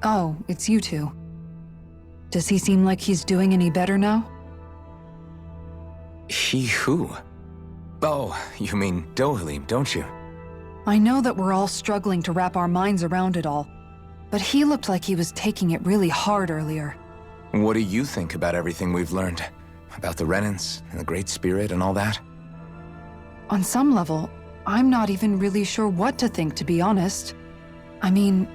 Oh, it's you two. Does he seem like he's doing any better now? He who? Oh, you mean Dohalim, don't you? I know that we're all struggling to wrap our minds around it all, but he looked like he was taking it really hard earlier. What do you think about everything we've learned? About the Renans and the Great Spirit and all that? On some level, I'm not even really sure what to think, to be honest. I mean,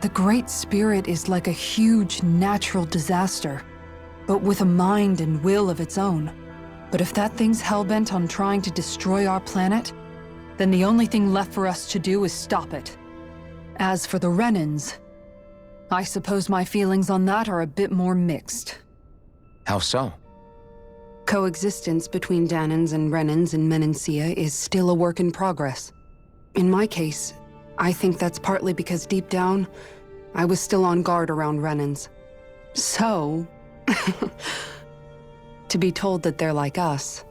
the Great Spirit is like a huge natural disaster, but with a mind and will of its own. But if that thing's hellbent on trying to destroy our planet, then the only thing left for us to do is stop it. As for the Renans, I suppose my feelings on that are a bit more mixed. How so? Coexistence between Dahnans and Renans in Menancia is still a work in progress. In my case, I think that's partly because deep down, I was still on guard around Renans. So, to be told that they're like us,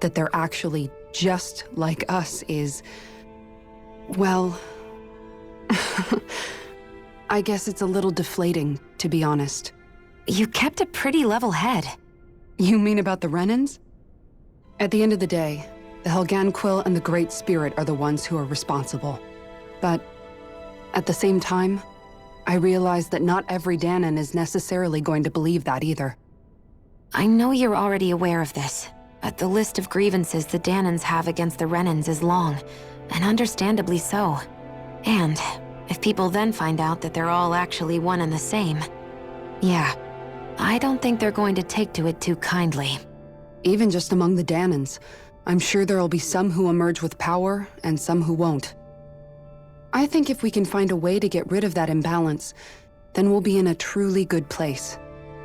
that they're actually just like us is, well, I guess it's a little deflating, to be honest. You kept a pretty level head. You mean about the Renans? At the end of the day, the Helghan Quill and the Great Spirit are the ones who are responsible. But at the same time, I realize that not every Dahnan is necessarily going to believe that either. I know you're already aware of this, but the list of grievances the Dahnans have against the Renans is long, and understandably so. And if people then find out that they're all actually one and the same, yeah, I don't think they're going to take to it too kindly. Even just among the Dahnans, I'm sure there'll be some who emerge with power and some who won't. I think if we can find a way to get rid of that imbalance, then we'll be in a truly good place.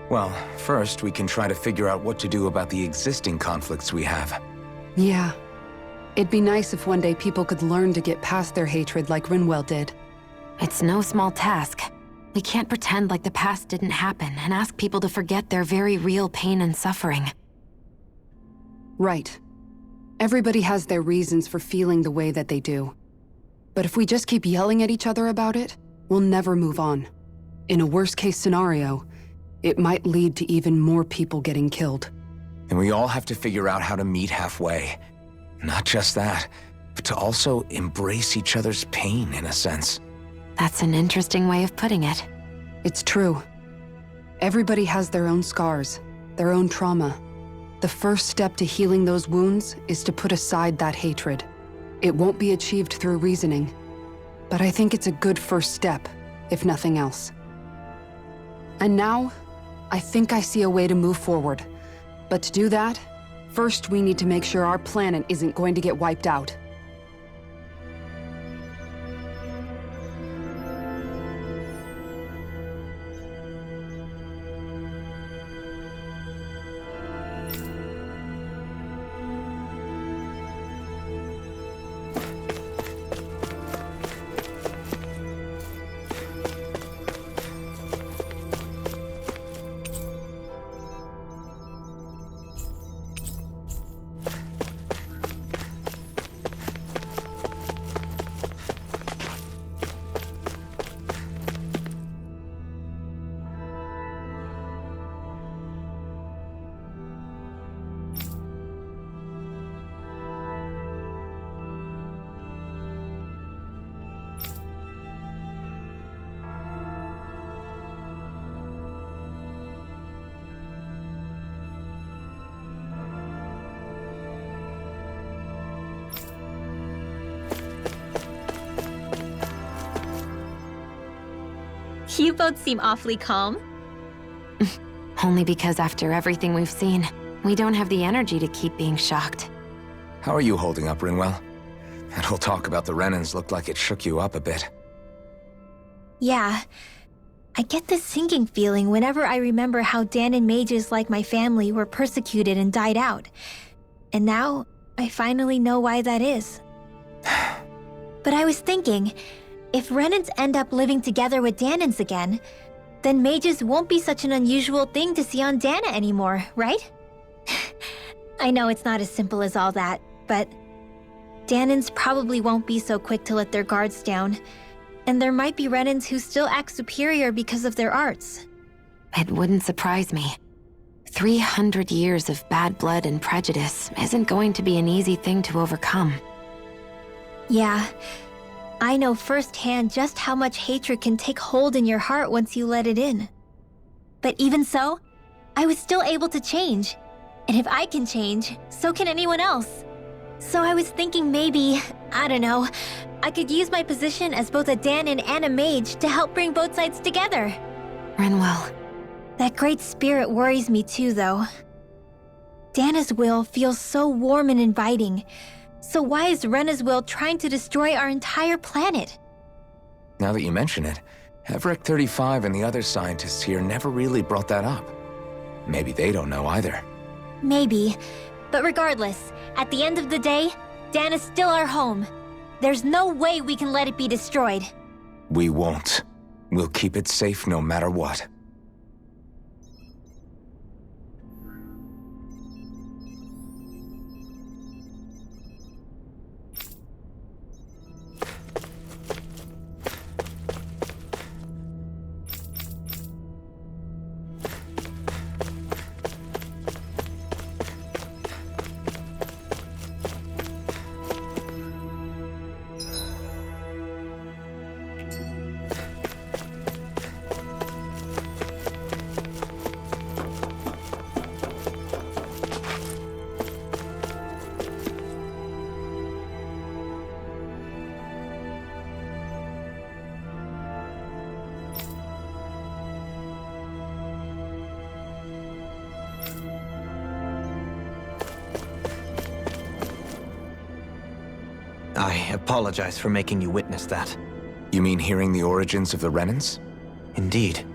Well, first we can try to figure out what to do about the existing conflicts we have. Yeah. It'd be nice if one day people could learn to get past their hatred like Rinwell did. It's no small task. We can't pretend like the past didn't happen and ask people to forget their very real pain and suffering. Right. Everybody has their reasons for feeling the way that they do. But if we just keep yelling at each other about it, we'll never move on. In a worst-case scenario, it might lead to even more people getting killed. And we all have to figure out how to meet halfway. Not just that, but to also embrace each other's pain, in a sense. That's an interesting way of putting it. It's true. Everybody has their own scars, their own trauma. The first step to healing those wounds is to put aside that hatred. It won't be achieved through reasoning, but I think it's a good first step, if nothing else. And now, I think I see a way to move forward. But to do that, first we need to make sure our planet isn't going to get wiped out. You both seem awfully calm. Only because after everything we've seen, we don't have the energy to keep being shocked. How are you holding up, Rinwell? That whole talk about the Renans looked like it shook you up a bit. Yeah. I get this sinking feeling whenever I remember how Dahnan mages like my family were persecuted and died out. And now, I finally know why that is. But I was thinking, if Renans end up living together with Dahnans again, then mages won't be such an unusual thing to see on Dahna anymore, right? I know it's not as simple as all that, but Dahnans probably won't be so quick to let their guards down. And there might be Renans who still act superior because of their arts. It wouldn't surprise me. 300 years of bad blood and prejudice isn't going to be an easy thing to overcome. Yeah, I know firsthand just how much hatred can take hold in your heart once you let it in. But even so, I was still able to change. And if I can change, so can anyone else. So I was thinking maybe, I don't know, I could use my position as both a Danon and a mage to help bring both sides together. Rinwell. That great spirit worries me too, though. Dana's will feels so warm and inviting. So why is Rena's will trying to destroy our entire planet? Now that you mention it, Everett 35 and the other scientists here never really brought that up. Maybe they don't know either. Maybe. But regardless, at the end of the day, Dana's still our home. There's no way we can let it be destroyed. We won't. We'll keep it safe no matter what. I apologize for making you witness that. You mean hearing the origins of the Renans? Indeed.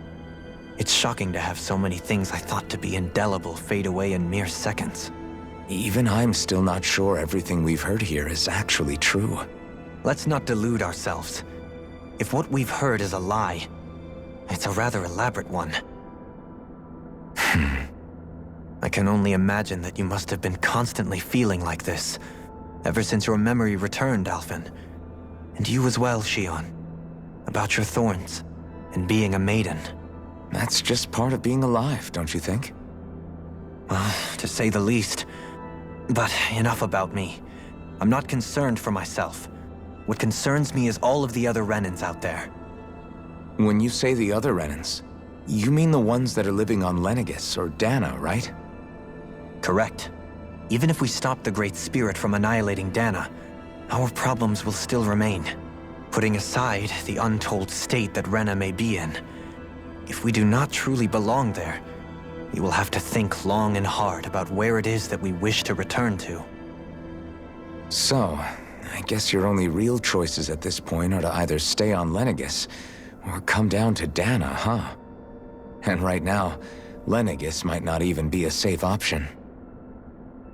It's shocking to have so many things I thought to be indelible fade away in mere seconds. Even I'm still not sure everything we've heard here is actually true. Let's not delude ourselves. If what we've heard is a lie, it's a rather elaborate one. I can only imagine that you must have been constantly feeling like this, ever since your memory returned, Alphen. And you as well, Shion. About your thorns, and being a maiden. That's just part of being alive, don't you think? Well, to say the least. But enough about me. I'm not concerned for myself. What concerns me is all of the other Renans out there. When you say the other Renans, you mean the ones that are living on Lenegis or Dana, right? Correct. Even if we stop the Great Spirit from annihilating Dana, our problems will still remain. Putting aside the untold state that Rena may be in, if we do not truly belong there, we will have to think long and hard about where it is that we wish to return to. So, I guess your only real choices at this point are to either stay on Lenegis or come down to Dana, huh? And right now, Lenegis might not even be a safe option.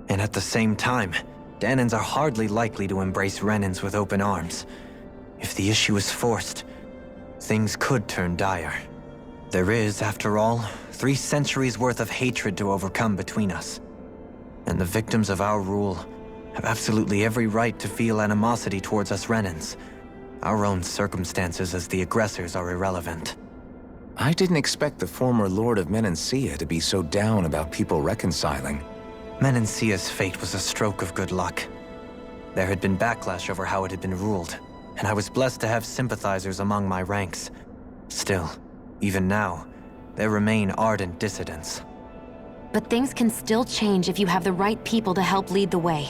And at the same time, Danans are hardly likely to embrace Renans with open arms. If the issue is forced, things could turn dire. There is, after all, 3 centuries worth of hatred to overcome between us. And the victims of our rule have absolutely every right to feel animosity towards us Renans. Our own circumstances as the aggressors are irrelevant. I didn't expect the former Lord of Menancia to be so down about people reconciling. Menancia's fate was a stroke of good luck. There had been backlash over how it had been ruled, and I was blessed to have sympathizers among my ranks. Still, even now, there remain ardent dissidents. But things can still change if you have the right people to help lead the way.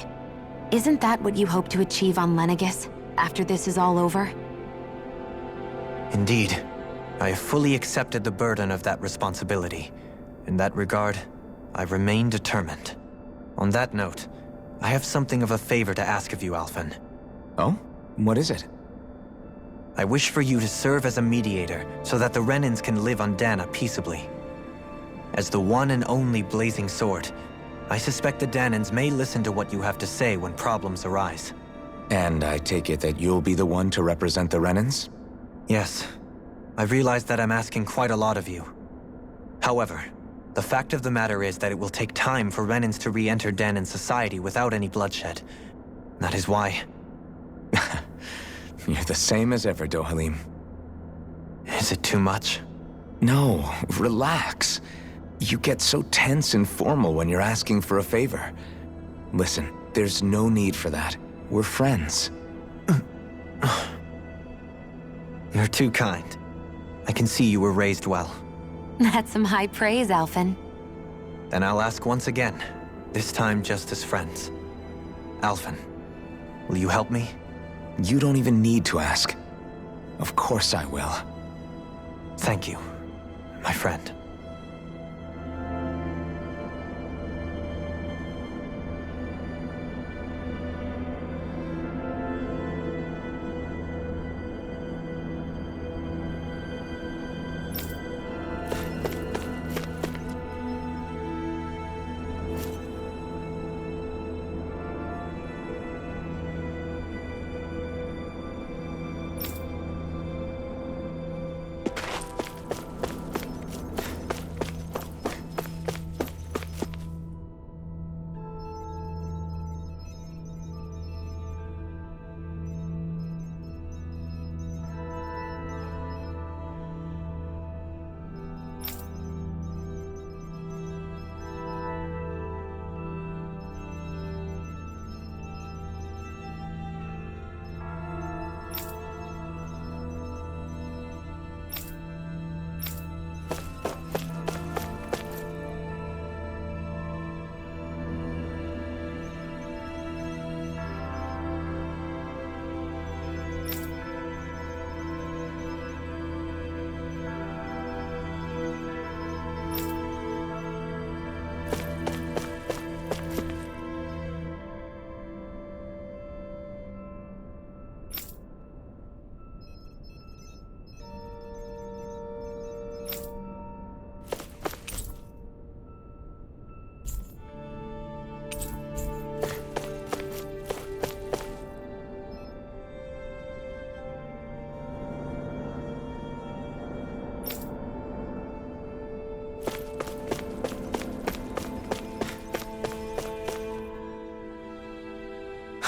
Isn't that what you hope to achieve on Lenegis, after this is all over? Indeed. I have fully accepted the burden of that responsibility. In that regard, I remain determined. On that note, I have something of a favor to ask of you, Alphen. Oh? What is it? I wish for you to serve as a mediator so that the Renans can live on Dana peaceably. As the one and only Blazing Sword, I suspect the Danans may listen to what you have to say when problems arise. And I take it that you'll be the one to represent the Renans? Yes. I realize that I'm asking quite a lot of you. However, the fact of the matter is that it will take time for Renans to re-enter Danan society without any bloodshed. That is why. You're the same as ever, Dohalim. Is it too much? No, relax. You get so tense and formal when you're asking for a favor. Listen, there's no need for that. We're friends. You're too kind. I can see you were raised well. That's some high praise, Alphen. Then I'll ask once again, this time just as friends. Alphen, will you help me? You don't even need to ask. Of course I will. Thank you, my friend.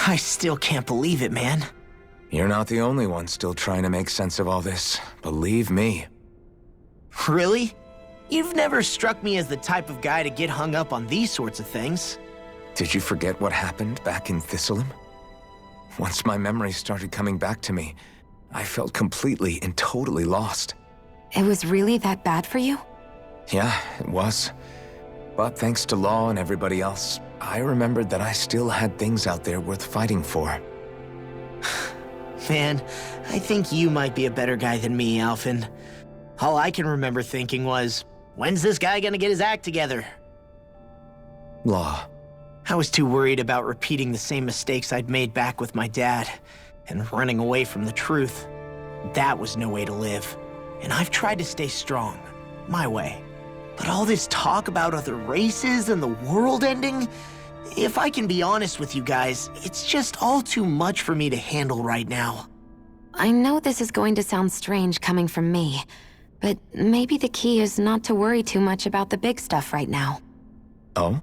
I still can't believe it, man. You're not the only one still trying to make sense of all this. Believe me. Really? You've never struck me as the type of guy to get hung up on these sorts of things. Did you forget what happened back in Thistleum? Once my memories started coming back to me, I felt completely and totally lost. It was really that bad for you? Yeah, it was. But thanks to Law and everybody else, I remembered that I still had things out there worth fighting for. Man, I think you might be a better guy than me, Alphen. All I can remember thinking was, when's this guy gonna get his act together? Law. I was too worried about repeating the same mistakes I'd made back with my dad, and running away from the truth. That was no way to live. And I've tried to stay strong, my way. But all this talk about other races and the world ending, if I can be honest with you guys, it's just all too much for me to handle right now. I know this is going to sound strange coming from me, but maybe the key is not to worry too much about the big stuff right now. Oh?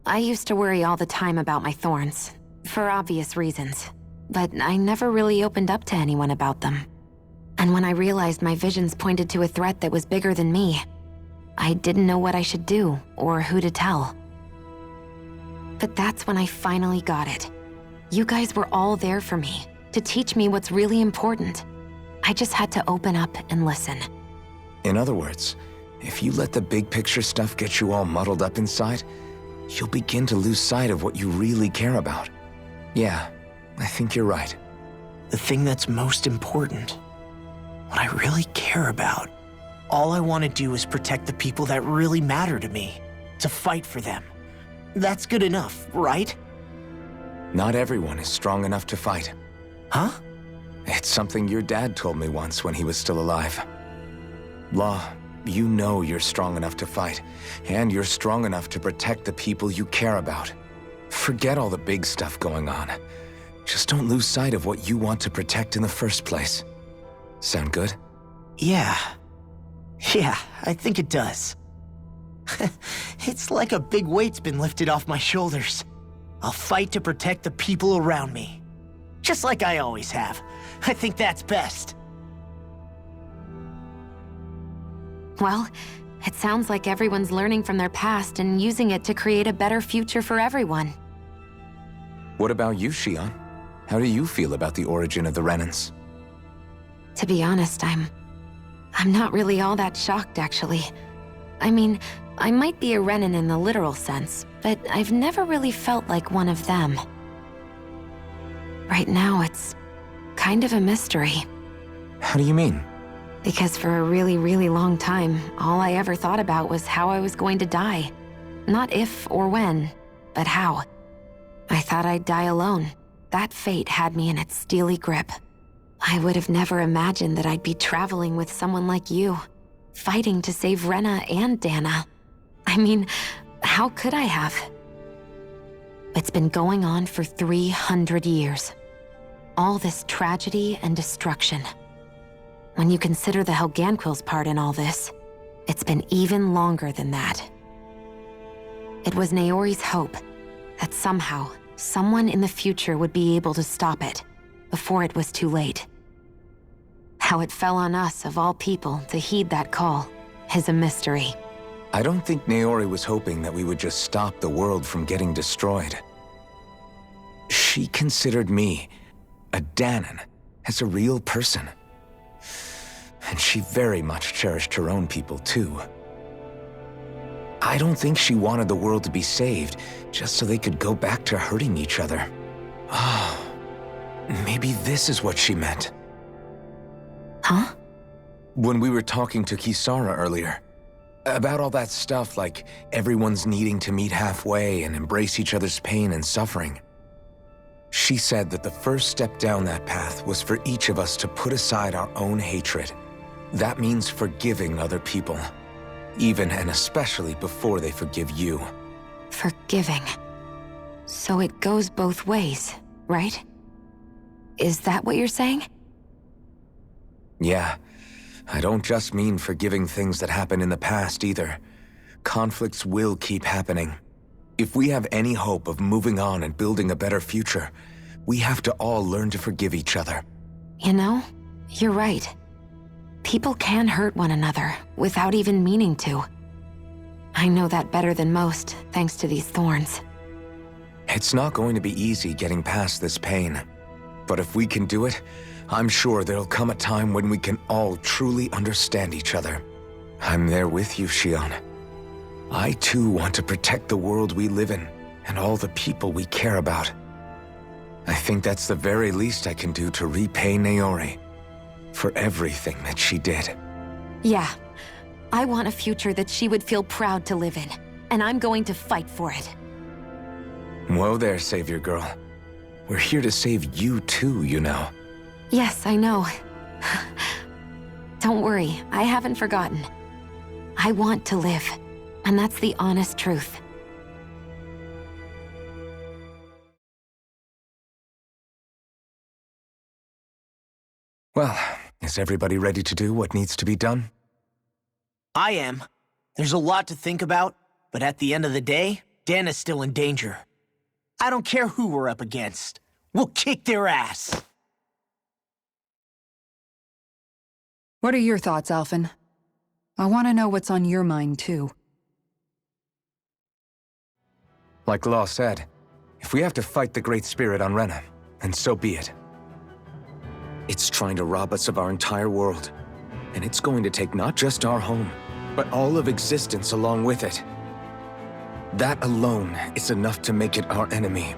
I used to worry all the time about my thorns, for obvious reasons, but I never really opened up to anyone about them. And when I realized my visions pointed to a threat that was bigger than me, I didn't know what I should do or who to tell. But that's when I finally got it. You guys were all there for me, to teach me what's really important. I just had to open up and listen. In other words, if you let the big picture stuff get you all muddled up inside, you'll begin to lose sight of what you really care about. Yeah, I think you're right. The thing that's most important, what I really care about. All I want to do is protect the people that really matter to me, to fight for them. That's good enough, right? Not everyone is strong enough to fight. Huh? It's something your dad told me once when he was still alive. Law, you know you're strong enough to fight, and you're strong enough to protect the people you care about. Forget all the big stuff going on. Just don't lose sight of what you want to protect in the first place. Sound good? Yeah, I think it does. It's like a big weight's been lifted off my shoulders. I'll fight to protect the people around me. Just like I always have. I think that's best. Well, it sounds like everyone's learning from their past and using it to create a better future for everyone. What about you, Shion? How do you feel about the origin of the Renans? To be honest, I'm not really all that shocked, actually. I mean, I might be a Renan in the literal sense, but I've never really felt like one of them. Right now, it's kind of a mystery. How do you mean? Because for a really, really long time, all I ever thought about was how I was going to die. Not if or when, but how. I thought I'd die alone. That fate had me in its steely grip. I would have never imagined that I'd be traveling with someone like you, fighting to save Rena and Dana. I mean, how could I have? It's been going on for 300 years. All this tragedy and destruction. When you consider the Helganquil's part in all this, it's been even longer than that. It was Naori's hope that somehow, someone in the future would be able to stop it before it was too late. How it fell on us, of all people, to heed that call is a mystery. I don't think Naori was hoping that we would just stop the world from getting destroyed. She considered me, a Danan, as a real person. And she very much cherished her own people, too. I don't think she wanted the world to be saved, just so they could go back to hurting each other. Oh, maybe this is what she meant. Huh? When we were talking to Kisara earlier, about all that stuff like everyone's needing to meet halfway and embrace each other's pain and suffering. She said that the first step down that path was for each of us to put aside our own hatred. That means forgiving other people, even and especially before they forgive you. Forgiving. So it goes both ways, right? Is that what you're saying? Yeah. I don't just mean forgiving things that happened in the past either. Conflicts will keep happening. If we have any hope of moving on and building a better future, we have to all learn to forgive each other. You know, you're right. People can hurt one another without even meaning to. I know that better than most, thanks to these thorns. It's not going to be easy getting past this pain. But if we can do it, I'm sure there'll come a time when we can all truly understand each other. I'm there with you, Shion. I too want to protect the world we live in, and all the people we care about. I think that's the very least I can do to repay Naori for everything that she did. Yeah, I want a future that she would feel proud to live in, and I'm going to fight for it. Whoa there, Savior Girl. We're here to save you too, you know. Yes, I know. Don't worry, I haven't forgotten. I want to live, and that's the honest truth. Well, is everybody ready to do what needs to be done? I am. There's a lot to think about, but at the end of the day, Dana's still in danger. I don't care who we're up against. We'll kick their ass. What are your thoughts, Alphen? I want to know what's on your mind, too. Like Law said, if we have to fight the Great Spirit on Rena, then so be it. It's trying to rob us of our entire world, and it's going to take not just our home, but all of existence along with it. That alone is enough to make it our enemy.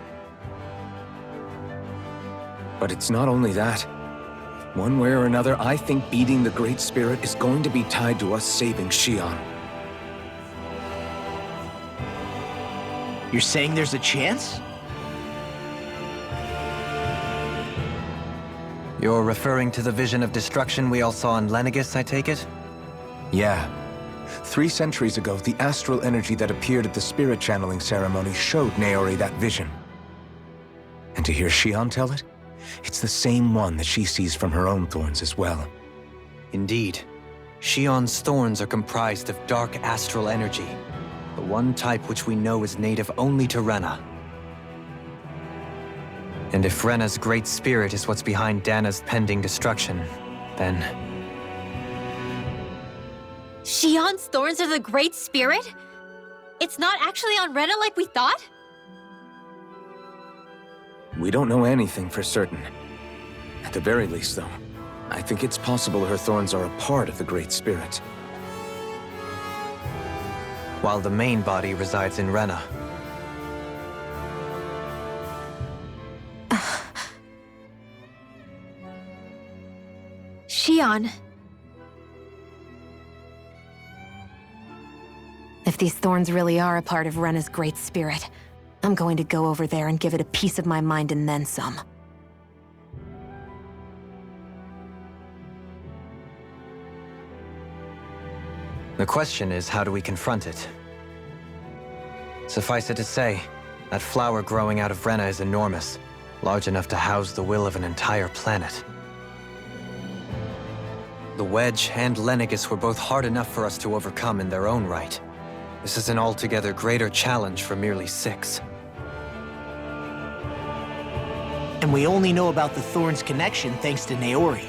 But it's not only that. One way or another, I think beating the Great Spirit is going to be tied to us saving Shion. You're saying there's a chance? You're referring to the vision of destruction we all saw in Lenegis, I take it? Yeah. 3 centuries ago, the astral energy that appeared at the spirit channeling ceremony showed Naori that vision. And to hear Shion tell it, it's the same one that she sees from her own thorns as well. Indeed. Shion's thorns are comprised of dark astral energy, the one type which we know is native only to Rena. And if Rena's great spirit is what's behind Dana's pending destruction, then... Shion's thorns are the Great Spirit? It's not actually on Rena like we thought? We don't know anything for certain. At the very least, though, I think it's possible her thorns are a part of the Great Spirit. While the main body resides in Rena. Shion. If these thorns really are a part of Rena's Great Spirit, I'm going to go over there and give it a piece of my mind and then some. The question is, how do we confront it? Suffice it to say, that flower growing out of Rena is enormous, large enough to house the will of an entire planet. The Wedge and Lenegis were both hard enough for us to overcome in their own right. This is an altogether greater challenge for merely 6. And we only know about the Thorns connection thanks to Naori.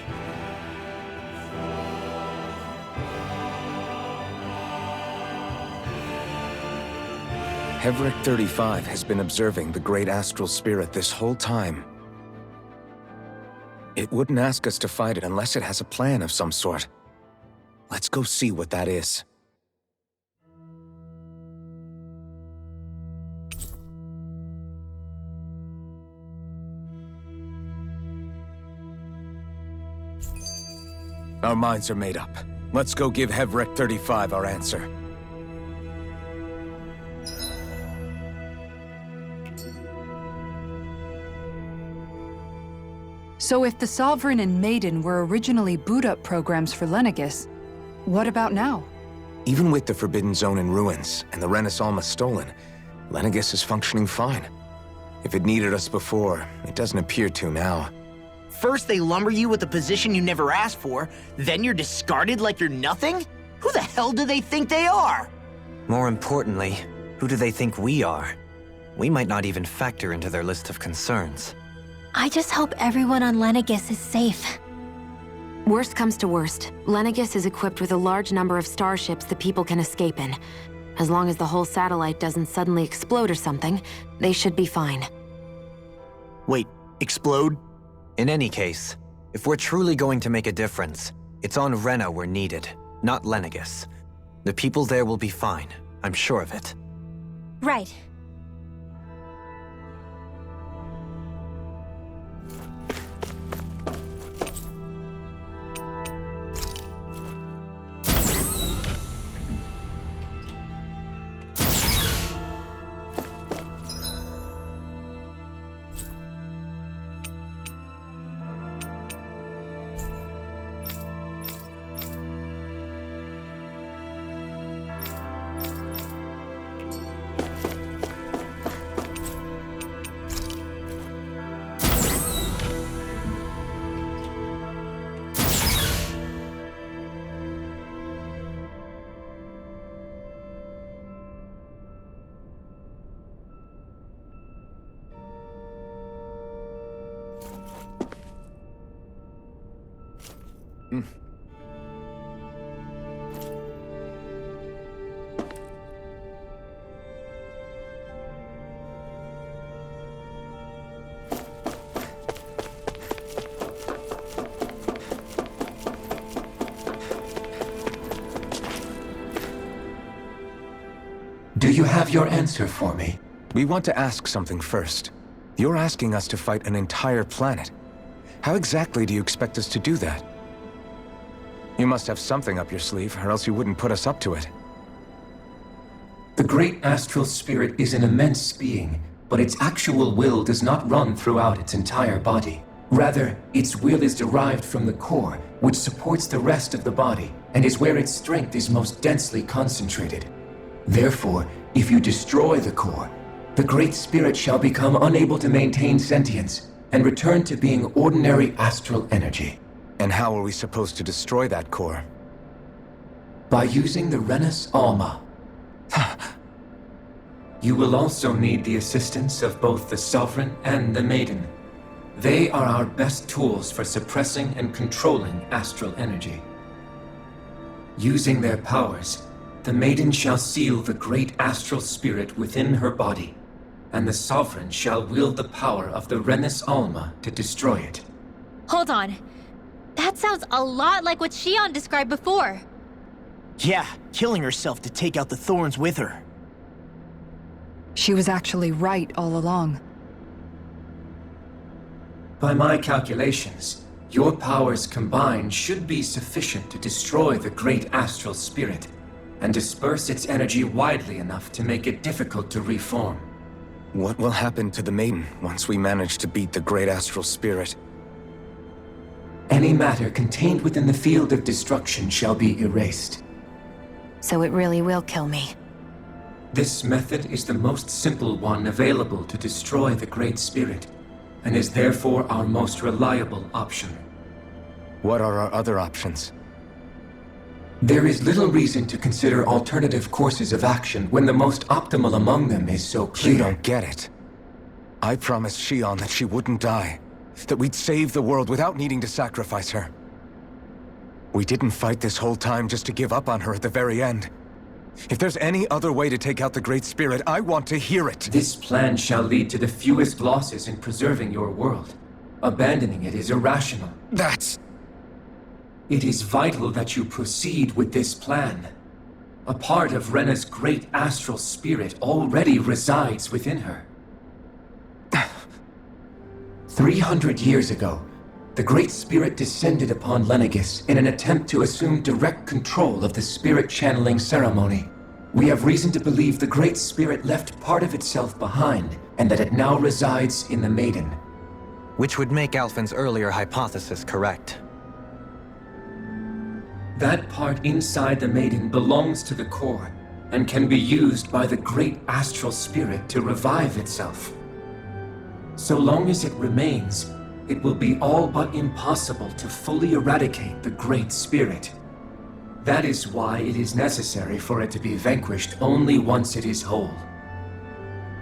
Hevric 35 has been observing the Great Astral Spirit this whole time. It wouldn't ask us to fight it unless it has a plan of some sort. Let's go see what that is. Our minds are made up. Let's go give Hevric 35 our answer. So if the Sovereign and Maiden were originally boot-up programs for Lenegis, what about now? Even with the Forbidden Zone in ruins and the Renis Alma stolen, Lenegis is functioning fine. If it needed us before, it doesn't appear to now. First they lumber you with a position you never asked for, then you're discarded like you're nothing? Who the hell do they think they are? More importantly, who do they think we are? We might not even factor into their list of concerns. I just hope everyone on Lenegis is safe. Worst comes to worst, Lenegis is equipped with a large number of starships that people can escape in. As long as the whole satellite doesn't suddenly explode or something, they should be fine. Wait, explode? In any case, if we're truly going to make a difference, it's on Rena we're needed, not Lenegis. The people there will be fine, I'm sure of it. Right. Do you have your answer for me? We want to ask something first. You're asking us to fight an entire planet. How exactly do you expect us to do that? You must have something up your sleeve, or else you wouldn't put us up to it. The Great Astral Spirit is an immense being, but its actual will does not run throughout its entire body. Rather, its will is derived from the core, which supports the rest of the body, and is where its strength is most densely concentrated. Therefore, if you destroy the core, the Great Spirit shall become unable to maintain sentience and return to being ordinary astral energy. And how are we supposed to destroy that core? By using the Renis Alma. You will also need the assistance of both the Sovereign and the Maiden. They are our best tools for suppressing and controlling astral energy. Using their powers, the Maiden shall seal the great astral spirit within her body, and the Sovereign shall wield the power of the Renis Alma to destroy it. Hold on. That sounds a lot like what Shion described before. Yeah, killing herself to take out the thorns with her. She was actually right all along. By my calculations, your powers combined should be sufficient to destroy the great astral spirit, and disperse its energy widely enough to make it difficult to reform. What will happen to the Maiden once we manage to beat the great astral spirit? Any matter contained within the field of destruction shall be erased. So it really will kill me. This method is the most simple one available to destroy the Great Spirit, and is therefore our most reliable option. What are our other options? There is little reason to consider alternative courses of action when the most optimal among them is so clear. You don't get it. I promised Shion that she wouldn't die, that we'd save the world without needing to sacrifice her. We didn't fight this whole time just to give up on her at the very end. If there's any other way to take out the Great Spirit, I want to hear it. This plan shall lead to the fewest losses in preserving your world. Abandoning it is irrational. That's... It is vital that you proceed with this plan. A part of Rena's great astral spirit already resides within her. 300 years ago, the Great Spirit descended upon Lenegis in an attempt to assume direct control of the spirit channeling ceremony. We have reason to believe the Great Spirit left part of itself behind, and that it now resides in the Maiden. Which would make Alphen's earlier hypothesis correct. That part inside the Maiden belongs to the core, and can be used by the great astral spirit to revive itself. So long as it remains, it will be all but impossible to fully eradicate the Great Spirit. That is why it is necessary for it to be vanquished only once it is whole.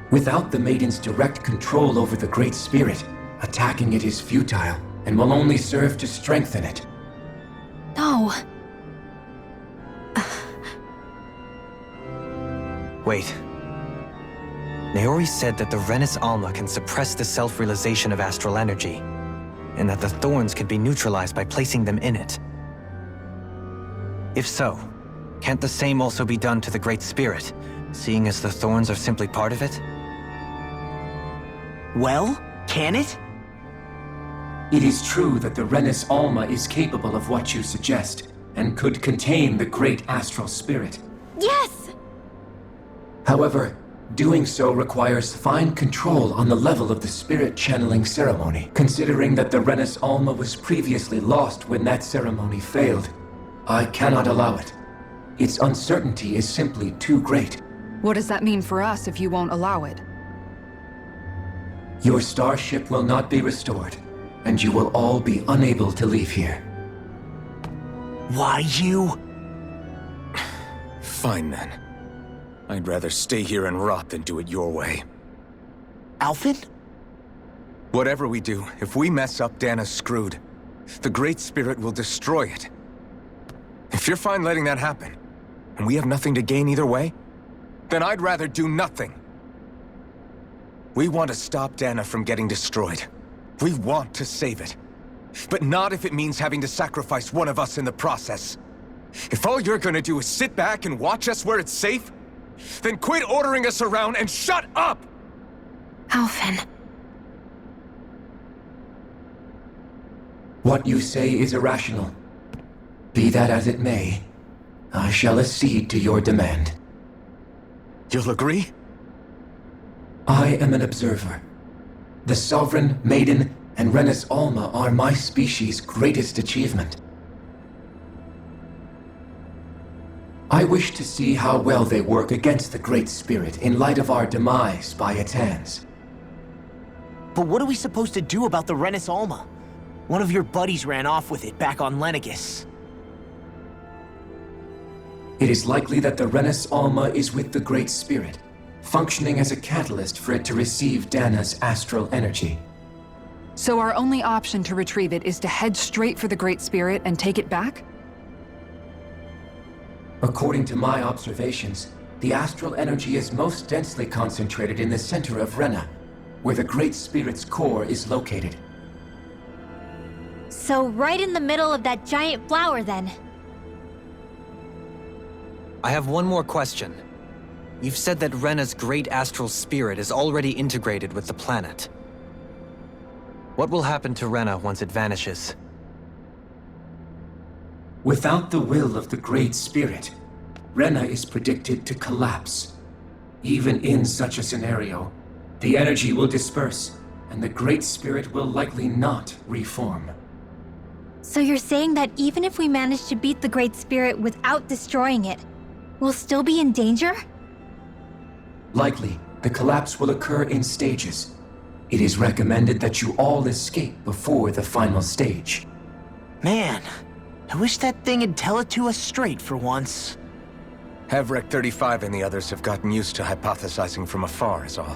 Without the Maiden's direct control over the Great Spirit, attacking it is futile, and will only serve to strengthen it. No. Wait. Naori said that the Renis Alma can suppress the self-realization of astral energy, and that the thorns can be neutralized by placing them in it. If so, can't the same also be done to the Great Spirit, seeing as the thorns are simply part of it? Well, can it? It is true that the Renis Alma is capable of what you suggest, and could contain the great astral spirit. Yes! However, doing so requires fine control on the level of the spirit channeling ceremony, considering that the Renis Alma was previously lost when that ceremony failed. I cannot allow it. Its uncertainty is simply too great. What does that mean for us if you won't allow it? Your starship will not be restored, and you will all be unable to leave here. Why you? Fine then. I'd rather stay here and rot than do it your way. Alphen? Whatever we do, if we mess up, Dana's screwed. The Great Spirit will destroy it. If you're fine letting that happen, and we have nothing to gain either way, then I'd rather do nothing. We want to stop Dana from getting destroyed. We want to save it. But not if it means having to sacrifice one of us in the process. If all you're gonna do is sit back and watch us where it's safe, then quit ordering us around and shut up! Alphen. What you say is irrational. Be that as it may, I shall accede to your demand. You'll agree? I am an observer. The Sovereign, Maiden, and Renis Alma are my species' greatest achievement. I wish to see how well they work against the Great Spirit in light of our demise by its hands. But what are we supposed to do about the Renis Alma? One of your buddies ran off with it back on Lenegis. It is likely that the Renis Alma is with the Great Spirit, functioning as a catalyst for it to receive Dana's astral energy. So our only option to retrieve it is to head straight for the Great Spirit and take it back? According to my observations, the astral energy is most densely concentrated in the center of Rena, where the Great Spirit's core is located. So right in the middle of that giant flower, then. I have one more question. You've said that Rena's great astral spirit is already integrated with the planet. What will happen to Rena once it vanishes? Without the will of the Great Spirit, Rena is predicted to collapse. Even in such a scenario, the energy will disperse, and the Great Spirit will likely not reform. So you're saying that even if we manage to beat the Great Spirit without destroying it, we'll still be in danger? Likely, the collapse will occur in stages. It is recommended that you all escape before the final stage. Man, I wish that thing would tell it to us straight for once. Hevrek 35 and the others have gotten used to hypothesizing from afar, is all.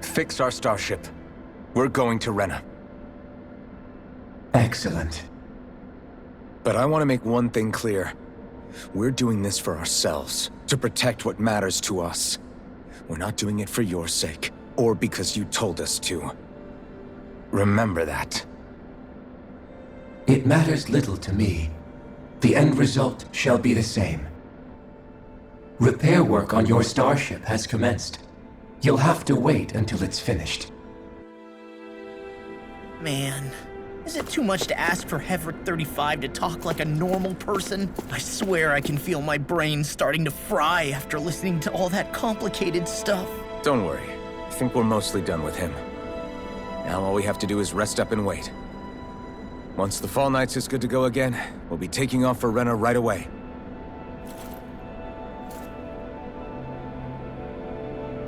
Fix our starship. We're going to Rena. Excellent. But I want to make one thing clear. We're doing this for ourselves, to protect what matters to us. We're not doing it for your sake, or because you told us to. Remember that. It matters little to me. The end result shall be the same. Repair work on your starship has commenced. You'll have to wait until it's finished. Man, is it too much to ask for Hevrek 35 to talk like a normal person? I swear I can feel my brain starting to fry after listening to all that complicated stuff. Don't worry. I think we're mostly done with him. Now all we have to do is rest up and wait. Once the Fall Knights is good to go again, we'll be taking off for Rena right away.